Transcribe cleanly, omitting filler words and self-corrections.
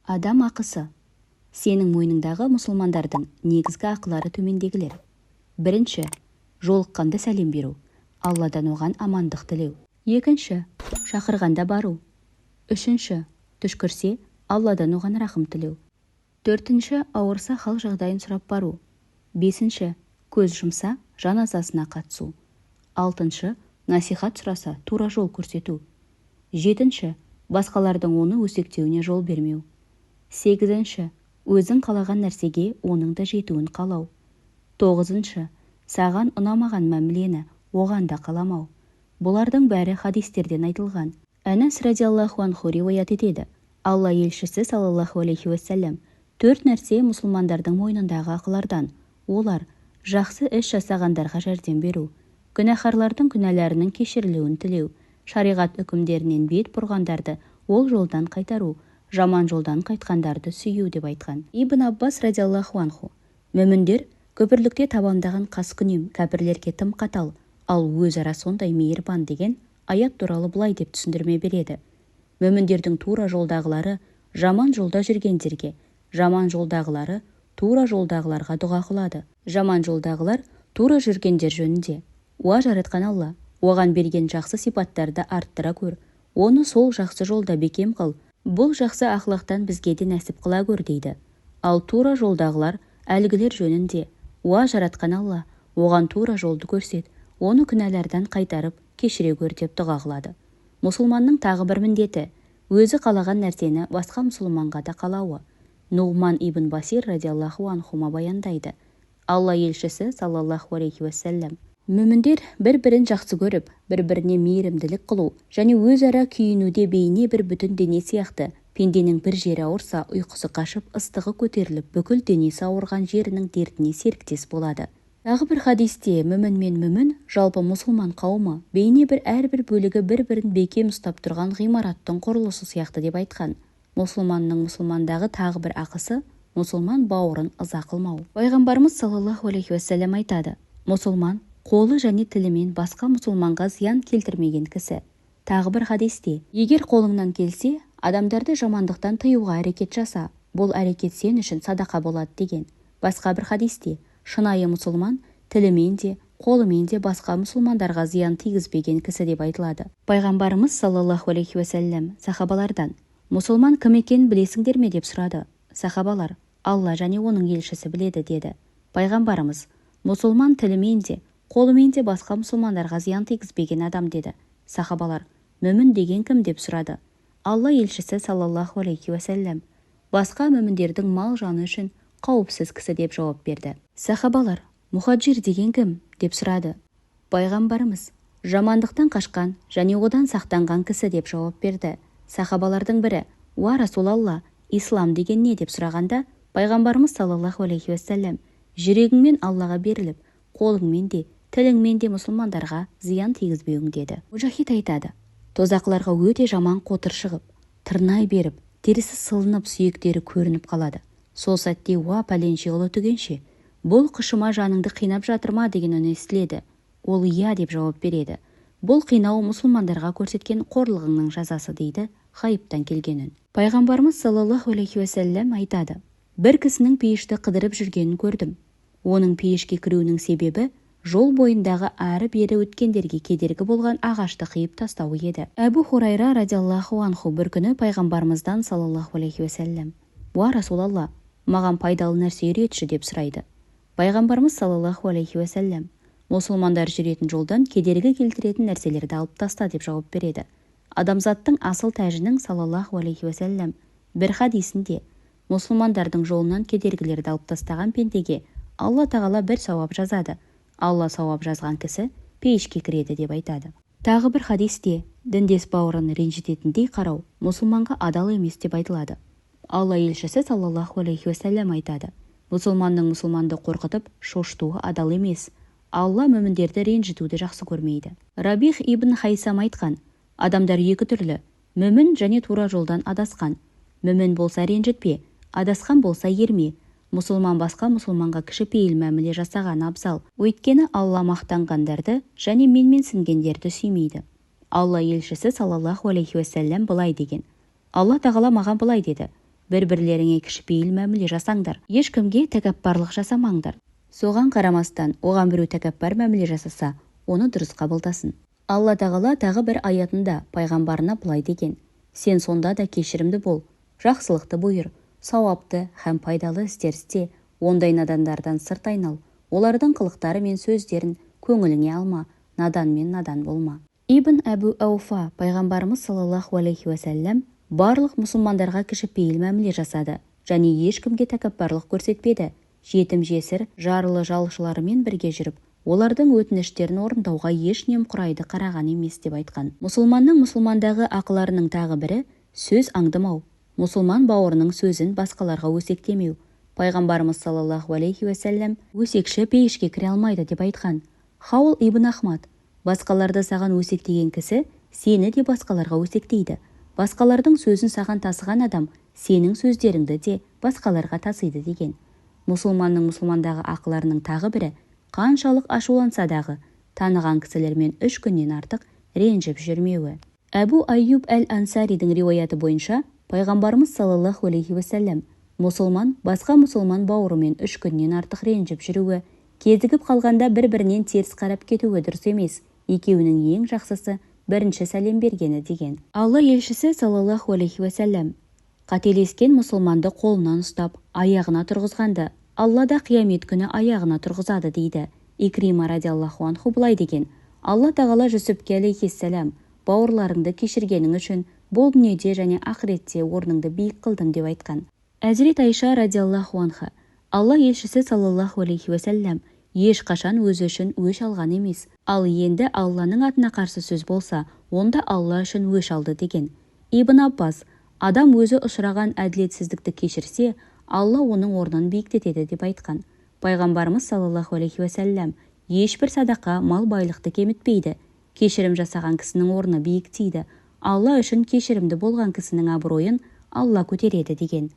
Адам ақысы. Сенің мойныңдағы мұсылмандардың негізгі ақылары төмендегілер. Бірінші, жолыққанда сәлем беру, Алладан оған амандық тілеу. Екінші, шақырғанда бару. Үшінші, түшкірсе, Алладан оған рахым тілеу. Төртінші, ауырса хал жағдайын сұрап бару. Бесінші, көз жұмса, жаназасына қатысу. Алтыншы, насихат сұраса, тура жол көрсету. Жетінші, басқалардың оны өсектеуіне жол бермеу. Сегізінші, өзің қалаған нәрсеге оның да жетуін қалау. Тоғызыншы, саған ұнамаған мәмілені оған да қаламау. Бұлардың бәрі хадистерден айтылған. Әнәс радиаллаху анху риуаят етеді. Алла елшісі саллаллаху алейхи уассалям, 4 нәрсе мұсылмандардың мойнындағы ақылардан. Олар жақсы іс жасағандарға жәрдем беру, күнәһарлардың күнәләрінің кешірілуін тілеу, шариғат үкімдерінен бет бұрғандарды ол жолдан қайтару, жаман жолдан қайтқандарды сүю деп айтқан. Ибн Аббас радиаллаху анху: мүміндер көпірлікте табандаған қаскүнем, кәпірлерге тым қатал, ал өзара сондай мейірбан деген аят туралы былай деп түсіндірме береді. Мүміндердің тура жолдағылары жаман жолда жүргендерге, жаман жолдағылары тура жолдағыларға дұға қылады. Жаман жолдағылар тура жүргендер жөнінде: уа жаратқан Алла, оған берген жақсы сипаттарды арттыра көр, оны сол жақсы жолда бекем қыл, бұл жақсы ақлақтан бізге де нәсіп қыла көр дейді. Ал тура жолдағылар әлгілер жөнінде: уа жаратқан Алла, оған тура жолды көрсет, оны күнәлардан қайтарып кешіре көр деп дұға қылады. Мұсылманның тағы бір міндеті өзі қалаған нәрсені басқа мұсылманға да қалауы. Нуғман ибн Басир радиаллаху анхума баяндайды. Алла елшісі саллаллаху алейхи уассалям: мүміндер бір-бірін жақсы көріп, бір-біріне мейірімділік қылу және өзара күйінуде бейне бір бүтін дене сияқты. Пенденің бір жері ауырса, ұйқысы қашып, ыстығы көтеріліп, бүкіл денесі ауырған жерінің дертіне серіктес болады. Тағы бір хадисте мүмін мен мүмін, жалпы мұсылман қауымы, бейне бір әрбір бөлігі бір-бірін бекем ұстап тұрған ғимараттың құрылысы сияқты деп айтқан. Мұсылманның мұсылмандағы тағы бір ақысы — мұсылман бауырын ыза қылмау. Пайғамбарымыз саллаллаху алейхи уассалям айтады: мұсылман қолы және тілімен басқа мұсылманға зиян келтірмеген кісі. Тағы бір хадисте: егер қолыңнан келсе, адамдарды жамандықтан тыюға әрекет жаса, бұл әрекет сен үшін садақа болады деген. Басқа бір хадисте: шынайы мұсылман тілімен де, қолымен де басқа мұсылмандарға зиян тигізбеген кісі деп айтылады. Пайғамбарымыз саллаллаху алейхи уассалям сахабалардан: мұсылман кім екенін білесіңдер ме деп сұрады. Сахабалар: Алла және оның елшісі біледі деді. Пайғамбарымыз: мұсылман тілімен де, қолымен де басқа мұсылмандарға зиян тигізбеген адам деді. Сахабалар: мүмін деген кім деп сұрады. Алла елшісі саллаллаху алейхи уассалям: басқа мүміндердің мал жаны үшін қауіпсіз кісі деп жауап берді. Сахабалар: мұхаджир деген кім деп сұрады. Пайғамбарымыз: жамандықтан қашқан және одан сақтанған кісі деп жауап берді. Сахабалардың бірі: уа Расулалла, ислам деген не деп сұрағанда, пайғамбарымыз саллаллаху алейхи уассалям: жүрегіңмен Аллаға беріліп, қолыңмен де, тіліңмен де мұсылмандарға зиян тигізбеуің деді. Мужахид айтады: тозақларға өте жаман қотыр шығып, тырнай беріп, терісі сылынып, сүйектері көрініп қалады. Сол сәтте: уа пәленше ұлы түгенше, бұл қышыма жаныңды қинап жатыр ма деген үн естіледі. Ол иә деп жауап береді. Бұл қинау мұсылмандарға көрсеткен қорлығыңның жазасы дейді ғайыптан келгенін. Пайғамбарымыз саллаллаху алейхи уассалям айтады: бір кісінің пейішті қыдырып жүргенін көрдім. Оның пейішке кіруінің себебі жол бойындағы ары-бері өткендерге кедергі болған ағашты қиып тастауы еді. Әбу Хурайра радиаллаху анху бір күні пайғамбарымыздан саллаллаху алейхи уассалям: уа Расулалла, маған пайдалы нәрсе үйретші деп сұрайды. Пайғамбарымыз саллаллаху алейхи уассалям: мұсылмандар жүретін жолдан кедергі келтіретін нәрселерді алып таста деп жауап береді. Адамзаттың асыл тәжінің саллаллаху алейхи уассалям бір хадисінде: мұсылмандардың жолынан кедергілерді алып тастаған пендеге Алла тағала бір сауап жазады, Алла сауап жазған кісі пейішке кіреді деп айтады. Тағы бір хадисте діндес бауырын ренжітетіндей қарау мұсылманға адал емес деп айтылады. Алла елшісі саллаллаху алейхи уассалям айтады: мұсылманның мұсылманды қорқытып шошытуы адал емес. Алла мүміндерді ренжітуді жақсы көрмейді. Рабих ибн Хайсам айтқан: адамдар екі түрлі: мүмін және тура жолдан адасқан. Мүмін болса ренжітпе, адасқан болса ерме. Мұсылман басқа мұсылманға кішіпейіл мәміле жасаған абзал. Өйткені Алла мақтанғандарды және менменсінгендерді сүймейді. Алла елшісі саллаллаху алейхи уассалям былай деген: Алла тағала маған былай деді: бір-бірлеріңе кішіпейіл мәміле жасаңдар. Ешкімге тәкаппарлық жасамаңдар. Соған қарамастан, оған біреу тәкаппар мәміле жасаса, оны дұрыс қабылдасын. Алла тағала тағы бір аятында пайғамбарына былай деген: сен сонда да кешірімді бол, жақсылықты бұйыр, сауапты һәм пайдалы істер істе, ондай надандардан сырт айнал, олардың қылықтары мен сөздерін көңіліңе алма, наданмен надан болма. Ибн Әбу Ауфа пайғамбарымыз саллаллаху алейхи уәсәлләм барлық мұсылмандарға кішіпейіл мәміле жасады және ешкімге тәкаппарлық көрсетпеді. Жетім жесір, жарлы жалшыларымен бірге жүріп, олардың өтініштерін орындауға еш немқұрайды қараған емес деп айтқан. Мұсылманның мұсылмандағы ақыларының тағы бірі сөз аңдымау. Мұсылман бауырының сөзін басқаларға өсектемеу. Пайғамбарымыз саллаллаху алейхи уәсәлләм өсекші пейішке кіре алмайды деп айтқан. Хаул ибн Ахмад: басқаларды саған өсектеген кісі сені де басқаларға өсектейді. Басқалардың сөзін саған тасыған адам сенің сөздеріңді де басқаларға тасиды деген. Мұсылманның мұсылмандағы ақыларының тағы бірі қаншалық ашуланса дағы таныған кісілермен 3 күннен артық ренжіп жүрмеуі. Әбу Айюб әл-Ансаридің риуаяты бойынша пайғамбарымыз саллаллаху алейхи уәсәлләм мұсылман басқа мұсылман бауырымен 3 күннен артық ренжіп жүруі, кезігіп қалғанда бір-бірінен теріс қарап кетуі дұрыс емес. Екеуінің ең жақсысы бірінші сәлем бергені деген. Алла елшісі саллаллаху алейхи уәсәлләм қателескен мұсылманды қолынан ұстап, аяғына тұрғызғанды Алла да қиямет күні аяғына тұрғызады дейді. Икрима радиаллаху анху былай деген: Алла тағала Жүсіпке алейхиссалам бауырларыңды кешіргенің үшін бұл дүниеде және ақыретте орныңды биік қылдым деп айтқан. Әзірет Айша радиаллаху анха: Алла елшісі саллаллаху алейхи уәсәлләм ешқашан өзі үшін өш алған емес. Ал енді Алланың атына қарсы сөз болса, онда Алла үшін өш алды деген. Ибн Аббас: адам өзі ұшыраған әділетсіздікті кешірсе, Алла оның орнын биіктетеді деп айтқан. Пайғамбарымыз саллаллаху алейхи уәсәлләм ешбір садақа мал байлықты кемітпейді. Кешірім жасаған кісінің орны биіктейді. Алла үшін кешірімді болған кісінің абыройын Алла көтереді деген.